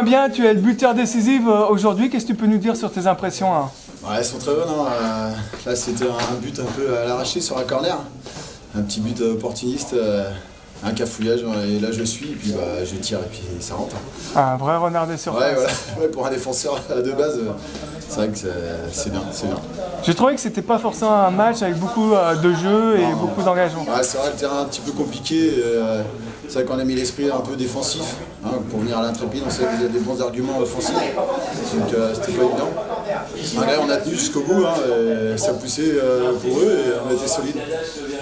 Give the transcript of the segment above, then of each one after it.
bien, tu es le buteur décisif aujourd'hui. Qu'est-ce que tu peux nous dire sur tes impressions hein? Ouais, elles sont très bonnes. Hein. Là, c'était un but un peu à l'arraché sur un corner. Un petit but opportuniste, un cafouillage. Et là, je suis, et puis je tire, et puis ça rentre. Hein. Un vrai renard des surfaces. Ouais, voilà. Ouais, pour un défenseur de base, c'est vrai que c'est bien. J'ai trouvé que c'était pas forcément un match avec beaucoup de jeu et beaucoup d'engagement. Ouais, c'est vrai, le terrain un petit peu compliqué. C'est vrai qu'on a mis l'esprit un peu défensif hein, pour venir à l'Intrépide. On sait qu'il y a des bons arguments offensifs, donc c'était pas évident. Là, on a tenu jusqu'au bout, hein, ça a poussé pour eux et on a été solide.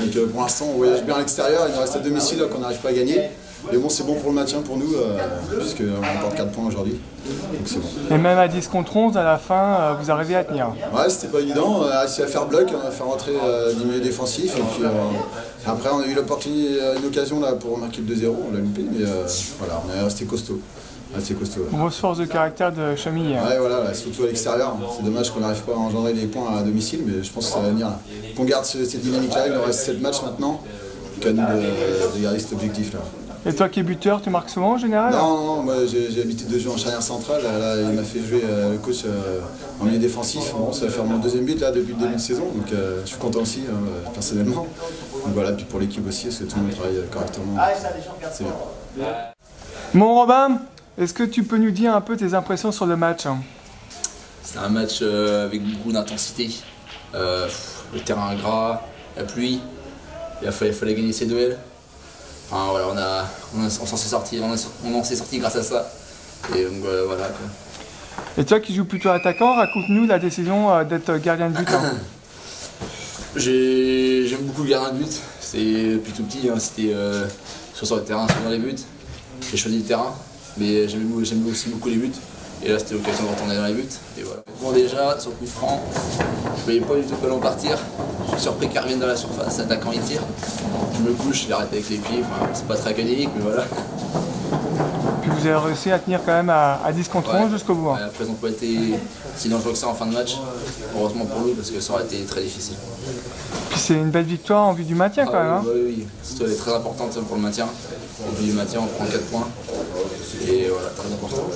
Donc pour l'instant, on voyage bien à l'extérieur. Il nous reste à domicile là, qu'on n'arrive pas à gagner. Mais bon, c'est bon pour le maintien pour nous, puisqu'on emporte 4 points aujourd'hui. Donc c'est bon. Et même à 10 contre 11, à la fin, vous arrivez à tenir. Ouais, c'était pas évident. On a réussi à faire bloc, on a fait rentrer des milieux défensifs. Et puis après, on a eu l'opportunité, une occasion là, pour marquer le 2-0. On l'a loupé, mais voilà, on est resté costaud. Assez costaud. Ouais. Grosse force de caractère de Chemille. Ouais, voilà, surtout à l'extérieur. C'est dommage qu'on n'arrive pas à engendrer des points à domicile, mais je pense que ça va venir là. Qu'on garde cette dynamique-là, il nous reste 7 matchs maintenant. Qu'à nous de garder cet objectif-là. Et toi qui es buteur, tu marques souvent en général? Non, moi j'ai l'habitude de jouer en charnière centrale. Là, il m'a fait jouer le coach en milieu défensif. Bon, ça va faire mon deuxième but là, depuis le début de saison, donc je suis content aussi, personnellement. Donc voilà, puis pour l'équipe aussi, parce que tout le monde travaille correctement. C'est bien. Mon Robin, est-ce que tu peux nous dire un peu tes impressions sur le match? C'est un match avec beaucoup d'intensité. Le terrain gras, la pluie. Il fallait gagner ces duels. Enfin, voilà, on s'en s'est sorti, on en s'est sorti grâce à ça. Et donc voilà quoi. Et toi qui joues plutôt attaquant, raconte-nous la décision d'être gardien de but. Hein. J'aime beaucoup le gardien de but. C'est depuis tout petit, hein, c'était soit sur le terrain, soit dans les buts. J'ai choisi le terrain, mais j'aime aussi beaucoup les buts. Et là c'était l'occasion de retourner dans les buts. Et voilà. Bon déjà, sur le coup franc, je voyais pas du tout le ballon partir. Je suis surpris qu'il revienne dans la surface, l'attaquant il tire. Je me couche, je l'arrête avec les pieds, enfin, c'est pas très académique, mais voilà. Puis vous avez réussi à tenir quand même à 10 contre 11 jusqu'au bout. Hein. Ouais, après ils n'ont pas été si dangereux que ça en fin de match, heureusement pour nous parce que ça aurait été très difficile. Puis c'est une belle victoire en vue du maintien quand même. Hein. Oui, surtout elle est très importante pour le maintien. En vue du maintien on prend 4 points et voilà, très important.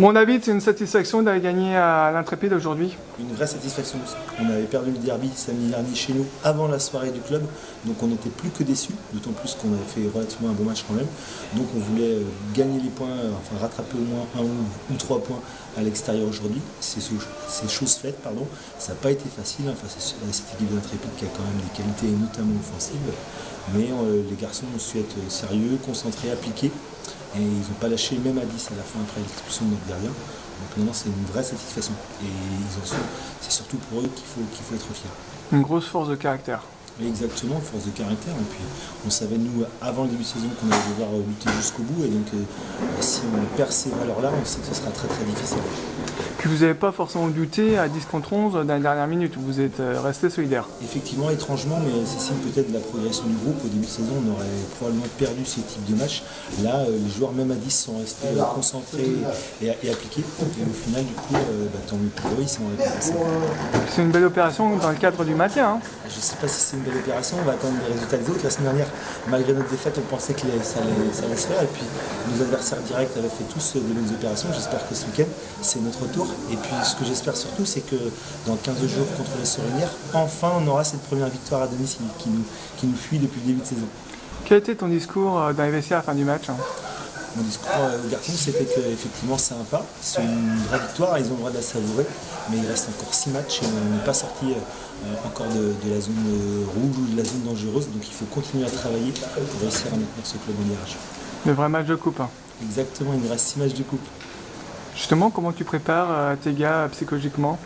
Mon David, c'est une satisfaction d'aller gagner à l'Intrépide aujourd'hui. Une vraie satisfaction. On avait perdu le derby samedi dernier chez nous avant la soirée du club, donc on n'était plus que déçus, d'autant plus qu'on avait fait relativement un bon match quand même. Donc on voulait gagner les points, enfin rattraper au moins 1 ou 3 points à l'extérieur aujourd'hui. C'est chose faite, pardon. Ça n'a pas été facile face à cette équipe de l'Intrépide qui a quand même des qualités, notamment offensives. Mais les garçons ont su être sérieux, concentrés, appliqués. Et ils n'ont pas lâché même à 10 à la fin après l'expulsion de notre gardien. Donc maintenant c'est une vraie satisfaction. Et c'est surtout pour eux qu'il faut être fier. Une grosse force de caractère. Et exactement, force de caractère. Et puis on savait nous avant le début de saison qu'on allait devoir lutter jusqu'au bout. Et donc si on perd ces valeurs-là, on sait que ce sera très très difficile. Puis vous n'avez pas forcément douté à 10 contre 11 dans la dernière minute, vous êtes resté solidaire. Effectivement, étrangement, mais c'est signe peut-être de la progression du groupe. Au début de saison, on aurait probablement perdu ce type de match. Là, les joueurs, même à 10, sont restés concentrés et appliqués. Et au final, du coup, tant mieux pour eux, ils sont récompensés. C'est une belle opération dans le cadre du maintien. Hein. Je ne sais pas si c'est une belle opération, on va attendre les résultats des autres. La semaine dernière, malgré notre défaite, on pensait que ça allait se faire. Et puis, nos adversaires directs avaient fait tous de bonnes opérations. J'espère que ce week-end, c'est notre tour. Et puis ce que j'espère surtout, c'est que dans 15 jours contre les Sorinières, enfin on aura cette première victoire à domicile qui nous fuit depuis le début de saison. Quel était ton discours dans les vestiaires à la fin du match? Mon discours aux garçons, c'était qu'effectivement c'est un pas, c'est une vraie victoire, ils ont le droit de la savourer, mais il reste encore 6 matchs et on n'est pas sorti encore de la zone rouge ou de la zone dangereuse, donc il faut continuer à travailler pour réussir à maintenir ce club en virage. Le vrai match de coupe. Hein. Exactement, il nous reste 6 matchs de coupe. Justement, comment tu prépares tes gars psychologiquement?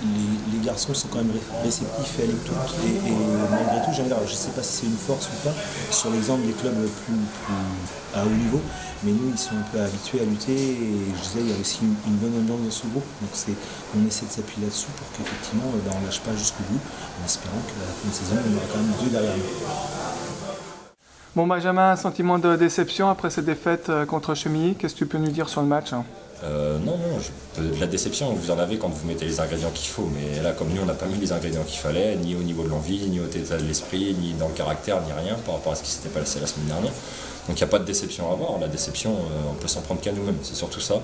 Les garçons sont quand même réceptifs et à l'écoute et malgré tout, je ne sais pas si c'est une force ou pas sur l'exemple des clubs plus à haut niveau, mais nous ils sont un peu habitués à lutter et je disais il y a aussi une bonne ambiance dans ce groupe, donc on essaie de s'appuyer là-dessus pour qu'effectivement on ne lâche pas jusqu'au bout en espérant qu'à la fin de saison on aura quand même 2 derrière nous. Bon Benjamin, un sentiment de déception après cette défaite contre Chemilly, qu'est-ce que tu peux nous dire sur le match? Non, de la déception, vous en avez quand vous mettez les ingrédients qu'il faut, mais là, comme nous, on n'a pas mis les ingrédients qu'il fallait, ni au niveau de l'envie, ni au état de l'esprit, ni dans le caractère, ni rien, par rapport à ce qui s'était passé la semaine dernière. Donc il n'y a pas de déception à avoir. La déception, on peut s'en prendre qu'à nous-mêmes, c'est surtout ça,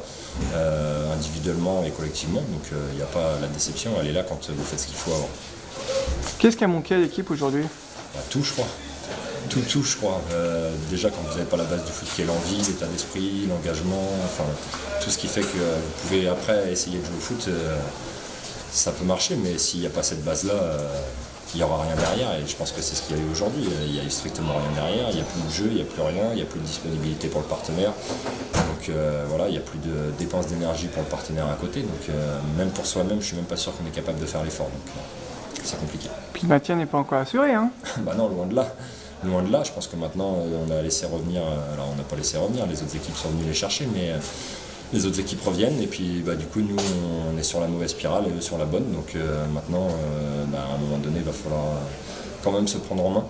individuellement et collectivement. Donc il n'y a pas la déception, elle est là quand vous faites ce qu'il faut avoir. Qu'est-ce qui a manqué à l'équipe aujourd'hui? Tout, je crois. Tout, je crois. Déjà, quand vous n'avez pas la base du foot, qui est l'envie, l'état d'esprit, l'engagement, enfin, tout ce qui fait que vous pouvez après essayer de jouer au foot, ça peut marcher, mais s'il n'y a pas cette base-là, il n'y aura rien derrière. Et je pense que c'est ce qu'il y a eu aujourd'hui. Il n'y a eu strictement rien derrière, il n'y a plus de jeu, il n'y a plus rien, il n'y a plus de disponibilité pour le partenaire. Donc voilà, il n'y a plus de dépenses d'énergie pour le partenaire à côté. Donc même pour soi-même, je ne suis même pas sûr qu'on est capable de faire l'effort. Donc c'est compliqué. Puis le maintien n'est pas encore assuré, hein? Bah non, loin de là. Loin de là, je pense que maintenant on a laissé revenir, alors on n'a pas laissé revenir, les autres équipes sont venues les chercher, mais les autres équipes reviennent et puis du coup nous on est sur la mauvaise spirale et eux sur la bonne, donc maintenant à un moment donné il va falloir quand même se prendre en main,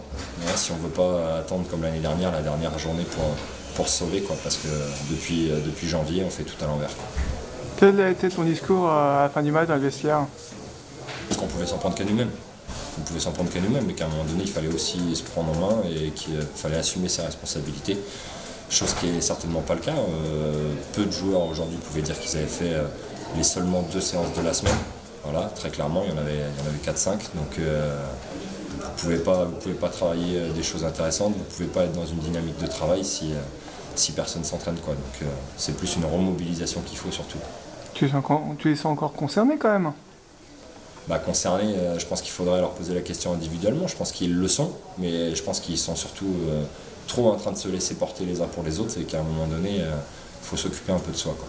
si on ne veut pas attendre comme l'année dernière, la dernière journée pour se sauver, quoi, parce que depuis janvier on fait tout à l'envers. Quel a été ton discours à la fin du match dans le vestiaire? Qu'on pouvait s'en prendre qu'à nous-mêmes. On pouvait s'en prendre qu'à nous-mêmes, mais qu'à un moment donné, il fallait aussi se prendre en main et qu'il fallait assumer ses responsabilités, chose qui n'est certainement pas le cas. Peu de joueurs aujourd'hui pouvaient dire qu'ils avaient fait les seulement 2 séances de la semaine. Voilà, très clairement, il y en avait 4-5, donc vous ne pouvez pas travailler des choses intéressantes, vous ne pouvez pas être dans une dynamique de travail si personne ne s'entraîne, quoi. Donc c'est plus une remobilisation qu'il faut surtout. Tu les sens encore concernés quand même? Concernés, je pense qu'il faudrait leur poser la question individuellement. Je pense qu'ils le sont, mais je pense qu'ils sont surtout trop en train de se laisser porter les uns pour les autres et qu'à un moment donné, il faut s'occuper un peu de soi, quoi.